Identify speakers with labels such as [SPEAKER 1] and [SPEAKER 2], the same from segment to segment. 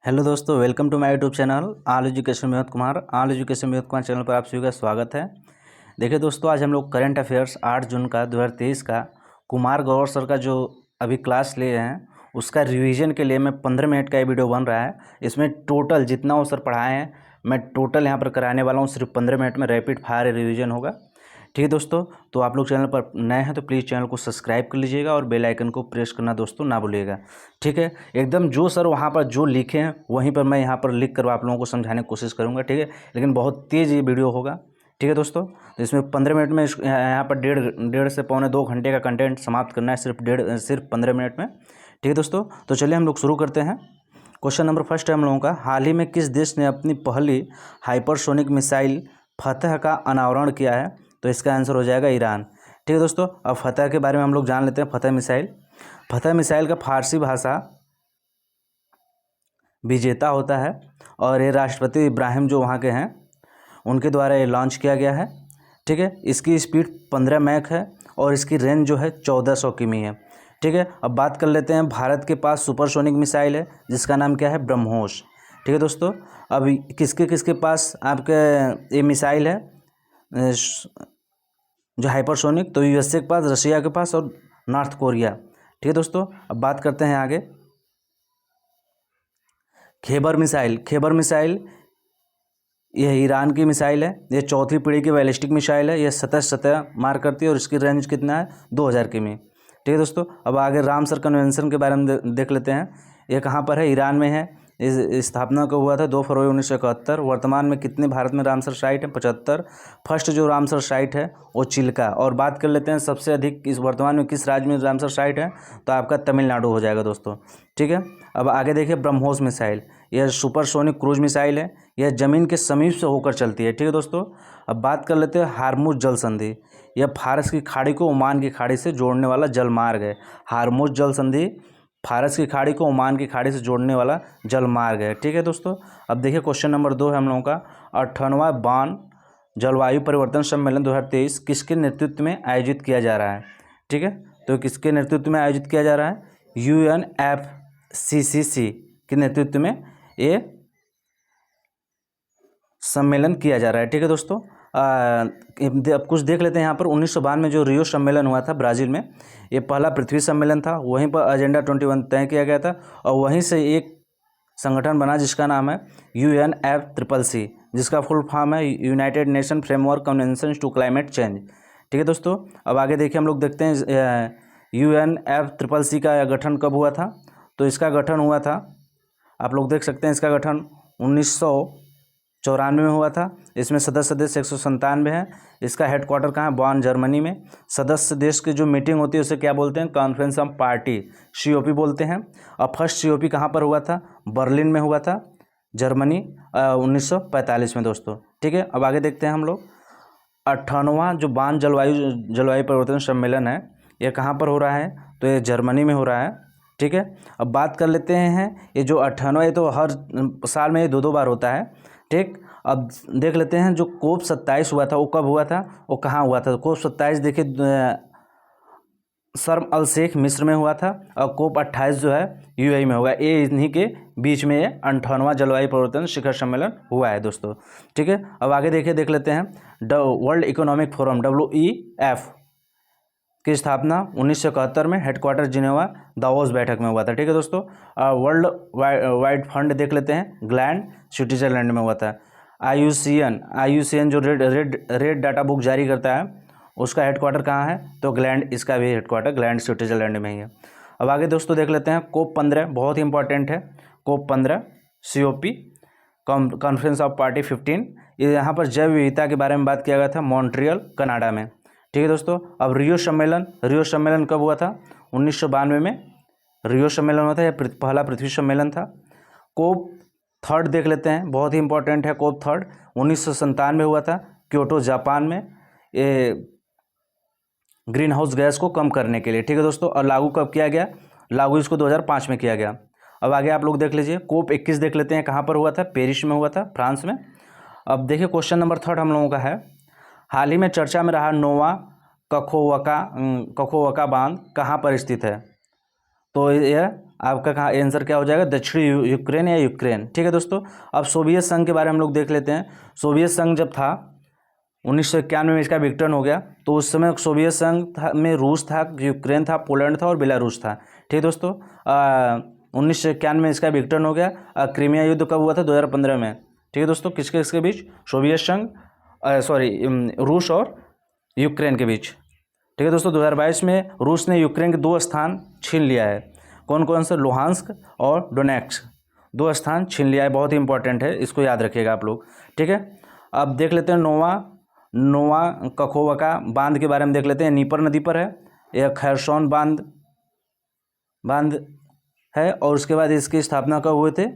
[SPEAKER 1] Hello दोस्तों, welcome to my YouTube channel all education Vinod Kumar. All education Vinod Kumar channel पर आप सभी का स्वागत है। देखिए दोस्तों, आज हम लोग करंट अफेयर्स 8 जून का 2023 का कुमार गौर सर का जो अभी क्लास लिए हैं उसका रिवीजन के लिए मैं 15 मिनट का ये वीडियो बन रहा है। इसमें टोटल जितना वो सर पढ़ाए हैं मैं टोटल यहाँ पर कराने वाला हूँ। सिर्फ 15 मिनट में रैपिड फायर रिवीजन होगा। ठीक है दोस्तों, तो आप लोग चैनल पर नए हैं तो प्लीज़ चैनल को सब्सक्राइब कर लीजिएगा और बेल आइकन को प्रेस करना दोस्तों ना भूलिएगा। ठीक है, एकदम जो सर वहाँ पर जो लिखे हैं वहीं पर मैं यहाँ पर लिख कर आप लोगों को समझाने की कोशिश करूँगा। ठीक है, लेकिन बहुत तेज़ ये वीडियो होगा। ठीक है दोस्तों, तो इसमें 15 मिनट में यहाँ पर डेढ़ से पौने 2 घंटे का कंटेंट समाप्त करना है सिर्फ 15 मिनट में। ठीक है दोस्तों, तो चलिए हम लोग शुरू करते हैं। क्वेश्चन नंबर फर्स्ट है हम लोगों का, हाल ही में किस देश ने अपनी पहली हाइपरसोनिक मिसाइल फतह का अनावरण किया है? तो इसका आंसर हो जाएगा ईरान। ठीक है दोस्तों, अब फतह के बारे में हम लोग जान लेते हैं। फतह मिसाइल का फारसी भाषा विजेता होता है और ये राष्ट्रपति इब्राहिम जो वहाँ के हैं उनके द्वारा ये लॉन्च किया गया है। ठीक है, इसकी स्पीड 15 मैक है और इसकी रेंज जो है 1400 किमी है। ठीक है, अब बात कर लेते हैं, भारत के पास सुपरसोनिक मिसाइल है जिसका नाम क्या है? ब्रह्मोस। ठीक है दोस्तों, अब किसके किसके पास आपके ये मिसाइल है जो हाइपरसोनिक? तो यूएसए के पास, रशिया के पास और नॉर्थ कोरिया। ठीक है दोस्तों, अब बात करते हैं आगे। खैबर मिसाइल यह ईरान की मिसाइल है। यह चौथी पीढ़ी की बैलिस्टिक मिसाइल है। यह सतह मार करती है और इसकी रेंज कितना है? 2000 किमी। ठीक है दोस्तों, अब आगे रामसर कन्वेंशन के बारे में देख लेते हैं। यह कहाँ पर है? ईरान में है। इस स्थापना को हुआ था 2 फरवरी 1971। वर्तमान में कितने भारत में रामसर साइट है? 75। फर्स्ट जो रामसर साइट है वो चिल्का। और बात कर लेते हैं सबसे अधिक इस वर्तमान में किस राज्य में रामसर साइट है? तो आपका तमिलनाडु हो जाएगा दोस्तों। ठीक है, अब आगे देखिए ब्रह्मोस मिसाइल। यह सुपरसोनिक क्रूज मिसाइल है। यह ज़मीन के समीप से होकर चलती है। ठीक है दोस्तों, अब बात कर लेते हैं हार्मुज जल संधि। यह फारस की खाड़ी को ओमान की खाड़ी से जोड़ने वाला जल मार्ग है। हार्मुज जल संधि फारस की खाड़ी को ओमान की खाड़ी से जोड़ने वाला जल मार्ग है। ठीक है दोस्तों, अब देखिए क्वेश्चन नंबर 2 है हम लोगों का, 58वां बान जलवायु परिवर्तन सम्मेलन 2023 किसके नेतृत्व में आयोजित किया जा रहा है? ठीक है, तो किसके नेतृत्व में आयोजित किया जा रहा है? UNFCCC के नेतृत्व में ये सम्मेलन किया जा रहा है। ठीक है दोस्तों, अब कुछ देख लेते हैं यहाँ पर। 1992 में जो रियो सम्मेलन हुआ था ब्राज़ील में, ये पहला पृथ्वी सम्मेलन था। वहीं पर एजेंडा 21 तय किया गया था और वहीं से एक संगठन बना जिसका नाम है UNFCCC, जिसका फुल फॉर्म है united nation framework convention to climate change. ठीक है दोस्तों, अब आगे देखिए हम लोग देखते हैं UNFCCC का गठन कब हुआ था? तो इसका गठन हुआ था, आप लोग देख सकते हैं, इसका गठन 1994 में हुआ था। इसमें सदस्य देश 197 हैं। इसका हेडक्वार्टर कहाँ है? बॉन, जर्मनी में। सदस्य देश की जो मीटिंग होती है उसे क्या बोलते हैं? कॉन्फ्रेंस ऑफ पार्टी, COP बोलते हैं। और फर्स्ट COP कहाँ पर हुआ था? बर्लिन में हुआ था, जर्मनी, 1945 में दोस्तों। ठीक है, अब आगे देखते हैं हम लोग। 58वां जो बान जलवायु परिवर्तन सम्मेलन है यह कहाँ पर हो रहा है? तो ये जर्मनी में हो रहा है। ठीक है, अब बात कर लेते हैं, ये जो 58वां, ये तो हर साल में ये 2 बार होता है। ठीक, अब देख लेते हैं जो COP 27 हुआ था वो कब हुआ था, वो कहाँ हुआ था? COP 27 देखिए शर्म अल शेख मिस्र में हुआ था और COP 28 जो है UAE में होगा। ये इन्हीं के बीच में ये 58वां जलवायु परिवर्तन शिखर सम्मेलन हुआ है दोस्तों। ठीक है, अब आगे देख लेते हैं। वर्ल्ड इकोनॉमिक फोरम WEF की स्थापना 1971 में हेडक्वार्टर जिनेवा दावोस बैठक में हुआ था। ठीक है दोस्तों, वर्ल्ड वाइड फंड देख लेते हैं, ग्लैंड, स्विट्जरलैंड में हुआ था। IUCN जो रेड डाटा बुक जारी करता है उसका हेडक्वार्टर कहाँ है? तो ग्लैंड, इसका भी हेडक्वार्टर ग्लैंड स्विट्जरलैंड में ही है। अब आगे दोस्तों देख लेते हैं COP 15, बहुत ही इंपॉर्टेंट है। COP 15 COP conference of party 15, ये यहाँ पर जैव विविधता के बारे में बात किया गया था, मॉन्ट्रियल कनाडा में। ठीक है दोस्तों, अब रियो सम्मेलन कब हुआ था? 1992 में रियो सम्मेलन हुआ था, यह पहला पृथ्वी सम्मेलन था। COP 3 देख लेते हैं, बहुत ही इंपॉर्टेंट है। COP 3 1997 में हुआ था, क्योटो जापान में, ये ग्रीन हाउस गैस को कम करने के लिए। ठीक है दोस्तों, और लागू कब किया गया? लागू इसको 2005 में किया गया। अब आगे आप लोग देख लीजिए, COP 21 देख लेते हैं, कहाँ पर हुआ था? पेरिस में हुआ था, फ्रांस में। अब देखिए क्वेश्चन नंबर 3 हम लोगों का है, हाल ही में चर्चा में रहा नोवा कखोवका बांध कहाँ पर स्थित है? तो यह आपका कहाँ आंसर क्या हो जाएगा, दक्षिणी यूक्रेन या यूक्रेन। ठीक है दोस्तों। अब सोवियत संघ के बारे में हम लोग देख लेते हैं। सोवियत संघ जब था 1991 में इसका विघटन हो गया, तो उस समय सोवियत संघ में रूस था, यूक्रेन था, पोलैंड था और बेलारूस था। ठीक है दोस्तों। 1991 में इसका विघटन हो गया। क्रीमिया युद्ध कब हुआ था, 2015 में। ठीक है दोस्तों। किसके इसके बीच, सोवियत संघ रूस और यूक्रेन के बीच। ठीक है दोस्तों। 2022 में रूस ने यूक्रेन के 2 स्थान छीन लिया है। कौन कौन से, लुहांस्क और डोनेट्स्क, 2 स्थान छीन लिया है। बहुत ही इंपॉर्टेंट है, इसको याद रखिएगा आप लोग। ठीक है। अब देख लेते हैं नोवा कखोवका बांध के बारे में देख लेते हैं। नीपर नदी पर है, यह खैरसोन बांध है। और उसके बाद इसकी स्थापना कब हुए थे,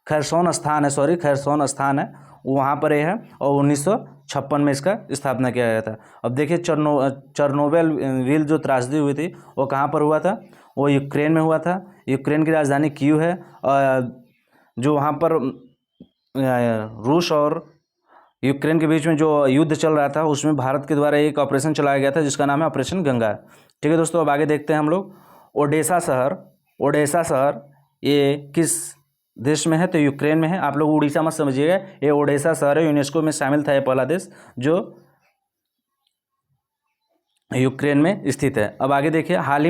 [SPEAKER 1] खैरसोन स्थान है, वहाँ पर यह है। और 1956 में इसका स्थापना किया गया था। अब देखिए चर्नोबिल जो त्रासदी हुई थी वो कहाँ पर हुआ था, वो यूक्रेन में हुआ था। यूक्रेन की राजधानी कीव है। जो वहाँ पर रूस और यूक्रेन के बीच में जो युद्ध चल रहा था, उसमें भारत के द्वारा एक ऑपरेशन चलाया गया था जिसका नाम है ऑपरेशन गंगा। ठीक है दोस्तों। अब आगे देखते हैं हम लोग। ओडेसा शहर ये किस देश में है, तो यूक्रेन में है। आप लोग उड़ीसा मत समझिएगा, ये ओडेसा शहर है, यूनेस्को में शामिल था ये पहला देश जो यूक्रेन में स्थित है। अब आगे देखिए। हाल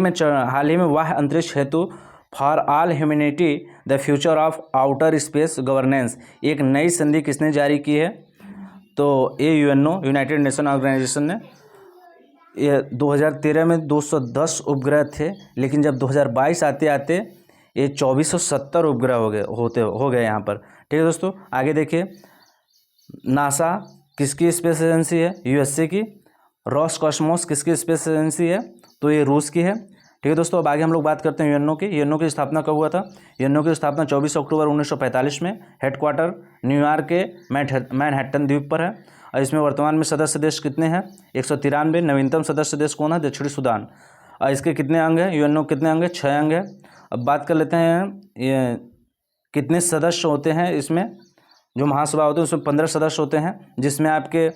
[SPEAKER 1] ही में वाह अंतरिक्ष हेतु for all humanity the future of outer space governance एक नई संधि किसने जारी की है, तो ये यूनाइटेड नेशन ऑर्गेनाइजेशन ने। ये 2013 में 210 उपग्रह थे, लेकिन जब 2022 आते आते ये 2470 उपग्रह हो गए यहाँ पर। ठीक है दोस्तों। आगे देखिए। नासा किसकी स्पेस एजेंसी है, यूएसए की। रॉसकॉस्मोस किसकी स्पेस एजेंसी है, तो ये रूस की है। ठीक है दोस्तों। अब आगे हम लोग बात करते हैं यूएनओ की। यूएनओ की स्थापना कब हुआ था, यूएनओ की स्थापना 24 अक्टूबर 1945 में। हेडक्वार्टर न्यूयॉर्क के मैनहट्टन द्वीप पर है। और इसमें वर्तमान में सदस्य देश कितने हैं, 193। नवीनतम सदस्य देश कौन है, दक्षिणी सूडान। और इसके कितने अंग हैं, यूएनओ कितने अंग हैं, 6 अंग है। अब बात कर लेते हैं ये कितने सदस्य होते हैं इसमें। जो महासभा होते हैं उसमें 15 सदस्य होते हैं, जिसमें आपके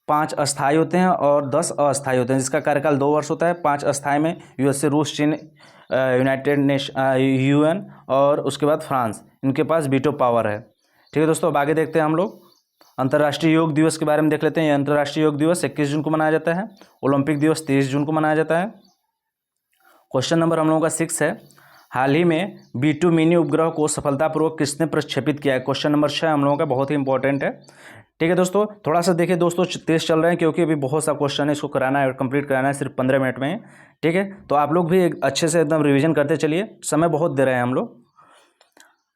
[SPEAKER 1] 5 अस्थायी होते हैं और 10 अस्थायी होते हैं, जिसका कार्यकाल 2 वर्ष होता है। 5 अस्थायी में यूएसए, रूस, चीन, यूनाइटेड नेशन, यूएन और उसके बाद फ्रांस, इनके पास वीटो पावर है। ठीक है दोस्तों। अब आगे देखते हैं हम लोग अंतर्राष्ट्रीय योग दिवस के बारे में देख लेते हैं। अंतर्राष्ट्रीय योग दिवस 21 जून को मनाया जाता है। ओलंपिक दिवस 23 जून को मनाया जाता है। क्वेश्चन नंबर हम लोगों का 6 है। हाल ही में B2 मिनी उपग्रह को सफलतापूर्वक किसने प्रक्षेपित किया है। क्वेश्चन नंबर 6 हम लोगों का बहुत ही इंपॉर्टेंट है। ठीक है दोस्तों। थोड़ा सा देखिए दोस्तों, तेज चल रहे हैं क्योंकि अभी बहुत सा क्वेश्चन है, इसको कराना है और कंप्लीट कराना है सिर्फ 15 मिनट में। ठीक है। तो आप लोग भी अच्छे से एकदम रिवीजन करते चलिए, समय बहुत दे रहे हैं हम लोग।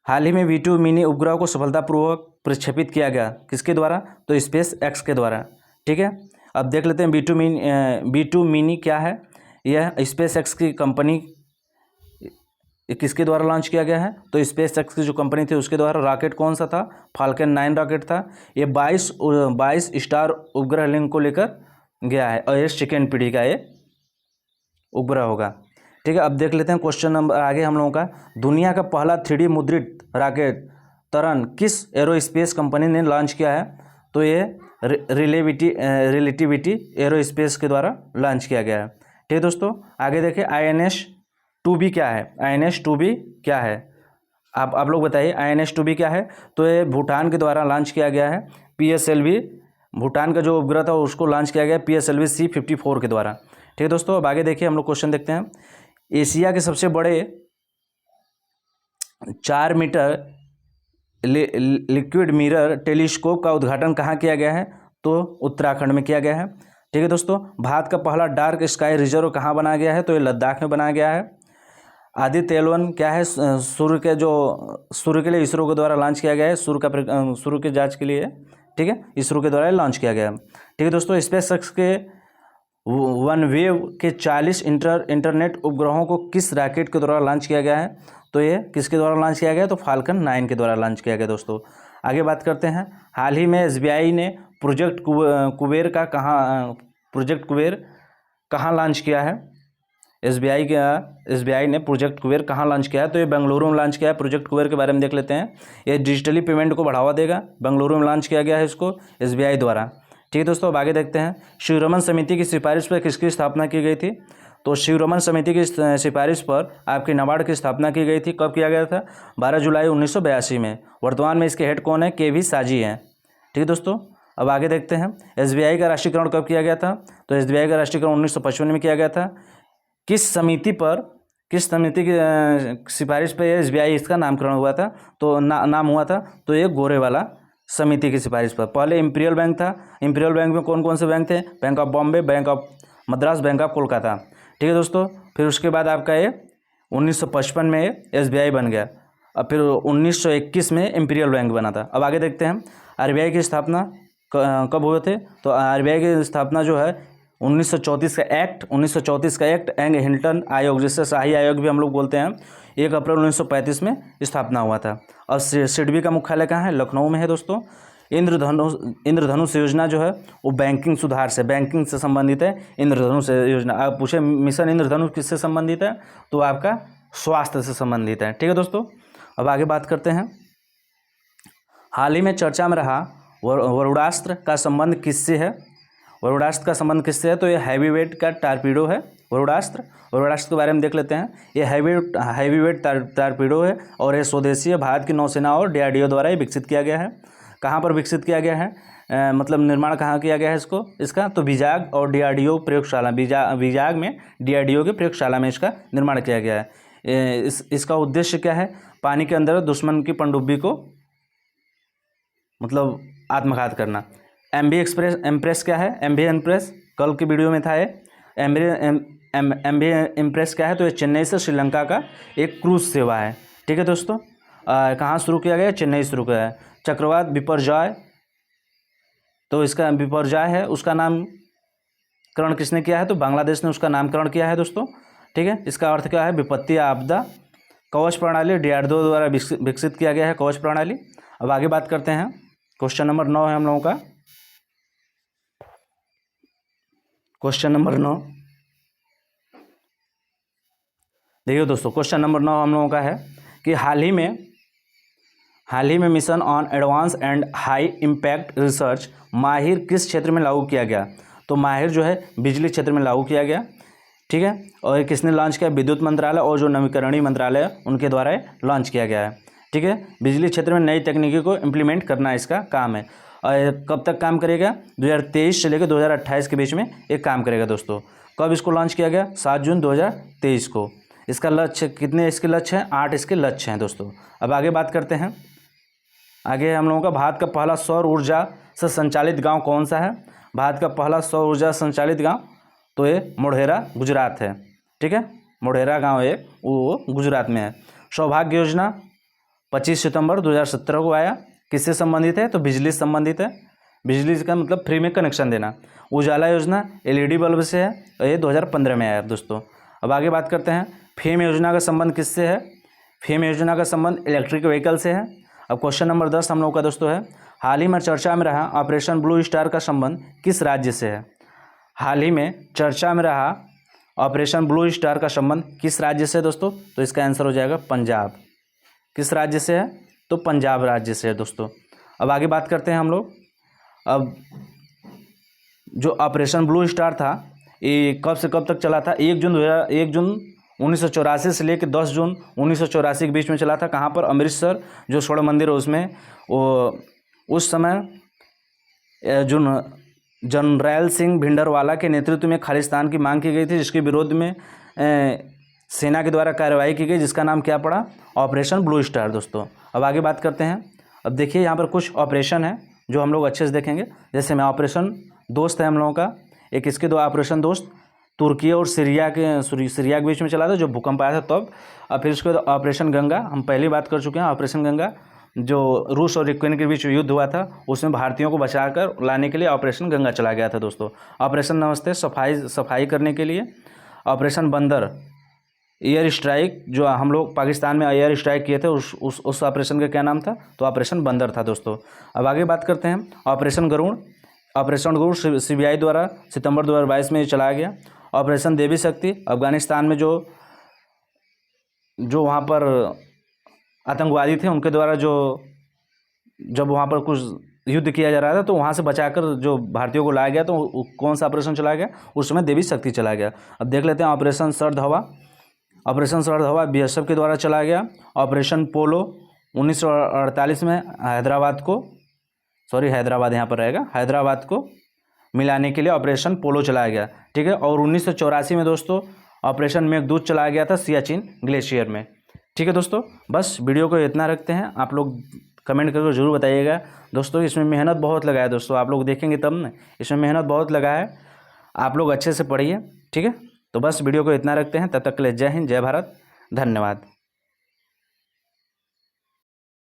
[SPEAKER 1] हाल ही में V2 मिनी उपग्रह को सफलतापूर्वक प्रक्षेपित किया गया, किसके द्वारा, तो स्पेस एक्स के द्वारा। ठीक है। अब देख लेते हैं B2 मिनी क्या है। यह स्पेस एक्स की कंपनी किसके द्वारा लॉन्च किया गया है, तो स्पेस एक्स की जो कंपनी थी उसके द्वारा। रॉकेट कौन सा था, फाल्कन 9 रॉकेट था। ये 22 स्टार उपग्रह लिंक को लेकर गया है और ये 2nd पीढ़ी का ये उपग्रह होगा। ठीक है। अब देख लेते हैं क्वेश्चन नंबर आगे हम लोगों का। दुनिया का पहला 3D मुद्रित रॉकेट तरन किस एरोस्पेस कंपनी ने लॉन्च किया है, तो ये रिलेटिविटी एरोस्पेस के द्वारा लॉन्च किया गया है। ठीक है दोस्तों। आगे देखें INS-2B क्या है, INS-2B क्या है, आप लोग बताइए INS-2B क्या है। तो ये भूटान के द्वारा लॉन्च किया गया है। PSLV भूटान का जो उपग्रह था उसको लॉन्च किया गया PSLV C-54 के द्वारा। ठीक है दोस्तों। अब आगे देखिए हम लोग क्वेश्चन देखते हैं। एशिया के सबसे बड़े 4 मीटर लिक्विड मिरर टेलीस्कोप का उद्घाटन कहाँ किया गया है, तो उत्तराखंड में किया गया है। ठीक है दोस्तों। भारत का पहला डार्क स्काई रिजर्व कहाँ बनाया गया है, तो ये लद्दाख में बनाया गया है। आदित्य L1 क्या है, सूर्य के लिए इसरो के द्वारा लॉन्च किया गया है, सूर्य के जांच के लिए। ठीक है, इसरो के द्वारा लॉन्च किया गया है। ठीक है दोस्तों। स्पेस एक्स के OneWeb के 40 इंटरनेट उपग्रहों को किस रॉकेट के द्वारा लॉन्च किया गया है, तो ये किसके द्वारा लॉन्च किया गया, तो फाल्कन 9 के द्वारा लॉन्च किया गया दोस्तों। आगे बात करते हैं। हाल ही में SBI ने प्रोजेक्ट कुबेर कहाँ लॉन्च किया है। SBI ने प्रोजेक्ट कुबेर कहाँ लॉन्च किया है, तो ये बेंगलुरु में लॉन्च किया है। प्रोजेक्ट कुबेर के बारे में देख लेते हैं। ये डिजिटली पेमेंट को बढ़ावा देगा, बेंगलुरु में लॉन्च किया गया है इसको SBI द्वारा। ठीक है दोस्तों। अब आगे देखते हैं। शिरोमणि समिति की सिफारिश पर किसकी स्थापना की गई थी, तो शिवरमन समिति की सिफारिश पर आपकी नाबार्ड की स्थापना की गई थी। कब किया गया था? 12 जुलाई 1982 में। वर्तमान में इसके हेड कौन है? के.वी. साजी हैं। ठीक है दोस्तों, अब आगे देखते हैं एसबीआई का राष्ट्रीयकरण कब किया गया था? तो एसबीआई का राष्ट्रीयकरण 1955 में किया गया था। किस समिति की सिफारिश पर एसबीआई इसका नामकरण हुआ था? तो नाम हुआ था, तो ये गोरे वाला समिति की सिफारिश पर। पहले इंपीरियल बैंक था। इंपीरियल बैंक में कौन कौन से बैंक थे? Bank of Bombay, bank of Madras, bank of Kolkata. ठीक है दोस्तों, फिर उसके बाद आपका ये 1955 में एसबीआई बन गया। अब फिर 1921 में इंपीरियल बैंक बना था। अब आगे देखते हैं आरबीआई की स्थापना कब हुए थे? तो आरबीआई की स्थापना जो है 1934 का एक्ट एंग हिल्टन आयोग, जिससे शाही आयोग भी हम लोग बोलते हैं, 1 अप्रैल 1935 में स्थापना हुआ था। और सिडबी का मुख्यालय कहाँ है? लखनऊ में है दोस्तों। इंद्रधनुष योजना जो है वो बैंकिंग से संबंधित है। इंद्रधनुष योजना, आप पूछे मिशन इंद्रधनुष किससे संबंधित है? तो आपका स्वास्थ्य से संबंधित है। ठीक है दोस्तों, अब आगे बात करते हैं। हाल ही में चर्चा में रहा वरुणास्त्र का संबंध किससे है? वरुणास्त्र का संबंध किससे है? तो ये हैवीवेट का टारपीडो है वरुणास्त्र के बारे में देख लेते हैं। ये हैवीवेट टारपीडो है और ये स्वदेशी है। भारत की नौसेना और डीआरडीओ द्वारा ये विकसित किया गया है। कहाँ पर विकसित किया गया है? मतलब निर्माण कहाँ किया गया है इसका? तो विजाग और डीआरडीओ प्रयोगशाला, विजाग में डीआरडीओ की प्रयोगशाला में इसका निर्माण किया गया है। इसका उद्देश्य क्या है? पानी के अंदर दुश्मन की पनडुब्बी को मतलब आत्मघात करना। एमवी इम्प्रेस क्या है? एमवी इम्प्रेस कल की वीडियो में था ये। एमवी इम्प्रेस क्या है? तो ये चेन्नई से श्रीलंका का एक क्रूज सेवा है। ठीक है दोस्तों, कहाँ शुरू किया गया? चेन्नई शुरू किया है। चक्रवात बिपरजॉय, तो इसका बिपरजॉय है, उसका नामकरण किसने किया है? तो बांग्लादेश ने उसका नामकरण किया है दोस्तों। ठीक है, इसका अर्थ क्या है? विपत्ति या आपदा। कवच प्रणाली डीआरडीओ द्वारा विकसित किया गया है कवच प्रणाली। अब आगे बात करते हैं, क्वेश्चन नंबर 9 है हम लोगों का। क्वेश्चन नंबर 9 देखिए दोस्तों, क्वेश्चन नंबर 9 हम लोगों का है कि हाल ही में mission on advance and high impact research माहिर किस क्षेत्र में लागू किया गया? तो माहिर जो है बिजली क्षेत्र में लागू किया गया। ठीक है, और ये किसने लॉन्च किया? विद्युत मंत्रालय और जो नवीकरणीय मंत्रालय है उनके द्वारा लॉन्च किया गया है। ठीक है, बिजली क्षेत्र में नई तकनीकी को इम्प्लीमेंट करना इसका काम है। और कब तक काम करेगा? 2023 से लेकर 2028 के बीच में एक काम करेगा दोस्तों। कब इसको लॉन्च किया गया? 7 जून 2023 को। इसका लक्ष्य कितने इसके लक्ष्य हैं? 8 इसके लक्ष्य हैं दोस्तों। अब आगे बात करते हैं। आगे हम लोगों का भारत का पहला सौर ऊर्जा से संचालित गांव कौन सा है? भारत का पहला सौर ऊर्जा संचालित गांव, तो ये मोढेरा गुजरात है। ठीक है, मोढेरा गांव है वो गुजरात में है। सौभाग्य योजना 25 सितंबर 2017 को आया। किससे संबंधित है? तो बिजली से संबंधित है। बिजली का मतलब फ्री में कनेक्शन देना। उजाला योजना एलईडी बल्ब से है और ये 2015 में आया दोस्तों। अब आगे बात करते हैं, फेम योजना का संबंध किससे है? फेम योजना का संबंध इलेक्ट्रिक व्हीकल से है। अब क्वेश्चन नंबर 10 हम लोग का दोस्तों है, हाल ही में चर्चा में रहा ऑपरेशन ब्लू स्टार का संबंध किस राज्य से है? हाल ही में चर्चा में रहा ऑपरेशन ब्लू स्टार का संबंध किस राज्य से है दोस्तों? तो इसका आंसर हो जाएगा पंजाब। किस राज्य से है? तो पंजाब राज्य से है दोस्तों। अब आगे बात करते हैं हम लोग। अब जो ऑपरेशन ब्लू स्टार था ये कब से कब तक चला था? 1 जून 1984 से लेकर 10 जून 1984 के बीच में चला था। कहाँ पर? अमृतसर जो स्वर्ण मंदिर है उसमें। वो उस समय जो जनरैल सिंह भिंडरवाला के नेतृत्व में खालिस्तान की मांग की गई थी, जिसके विरोध में सेना के द्वारा कार्रवाई की गई, जिसका नाम क्या पड़ा? ऑपरेशन ब्लू स्टार दोस्तों। अब आगे बात करते हैं। अब देखिए यहाँ पर कुछ ऑपरेशन है जो हम लोग अच्छे से देखेंगे। जैसे में ऑपरेशन दोस्त है हम लोगों का, एक इसके 2 ऑपरेशन दोस्त तुर्की और सीरिया के बीच में चला था जो भूकंप आया था तब। और फिर उसके बाद ऑपरेशन गंगा, हम पहले बात कर चुके हैं। ऑपरेशन गंगा जो रूस और यूक्रेन के बीच युद्ध हुआ था उसमें भारतीयों को बचाकर लाने के लिए ऑपरेशन गंगा चला गया था दोस्तों। ऑपरेशन नमस्ते सफाई करने के लिए। ऑपरेशन बंदर एयर स्ट्राइक, जो हम लोग पाकिस्तान में एयर स्ट्राइक किए थे उस ऑपरेशन का क्या नाम था? तो ऑपरेशन बंदर था दोस्तों। अब आगे बात करते हैं ऑपरेशन गरुड़ सीबीआई द्वारा सितंबर 2022 में चलाया गया। ऑपरेशन देवी शक्ति अफगानिस्तान में जो वहाँ पर आतंकवादी थे उनके द्वारा जब वहाँ पर कुछ युद्ध किया जा रहा था, तो वहाँ से बचाकर जो भारतीयों को लाया गया, तो कौन सा ऑपरेशन चलाया गया, उस समय देवी शक्ति चला गया। अब देख लेते हैं ऑपरेशन सर्द हवा। ऑपरेशन सर्द हवा बीएसएफ के द्वारा चलाया गया। ऑपरेशन पोलो 1948 में हैदराबाद यहाँ पर रहेगा, हैदराबाद को मिलाने के लिए ऑपरेशन पोलो चलाया गया, ठीक है। और 1984 में दोस्तों ऑपरेशन मेघदूत चलाया गया था सियाचिन ग्लेशियर में, ठीक है दोस्तों। बस वीडियो को इतना रखते हैं, आप लोग कमेंट करके ज़रूर बताइएगा दोस्तों। इसमें मेहनत बहुत लगा है दोस्तों, आप लोग देखेंगे तब ना, इसमें मेहनत बहुत लगा है, आप लोग अच्छे से पढ़िए, ठीक है। तो बस वीडियो को इतना रखते हैं, तब तक के लिए जय हिंद, जय भारत, धन्यवाद।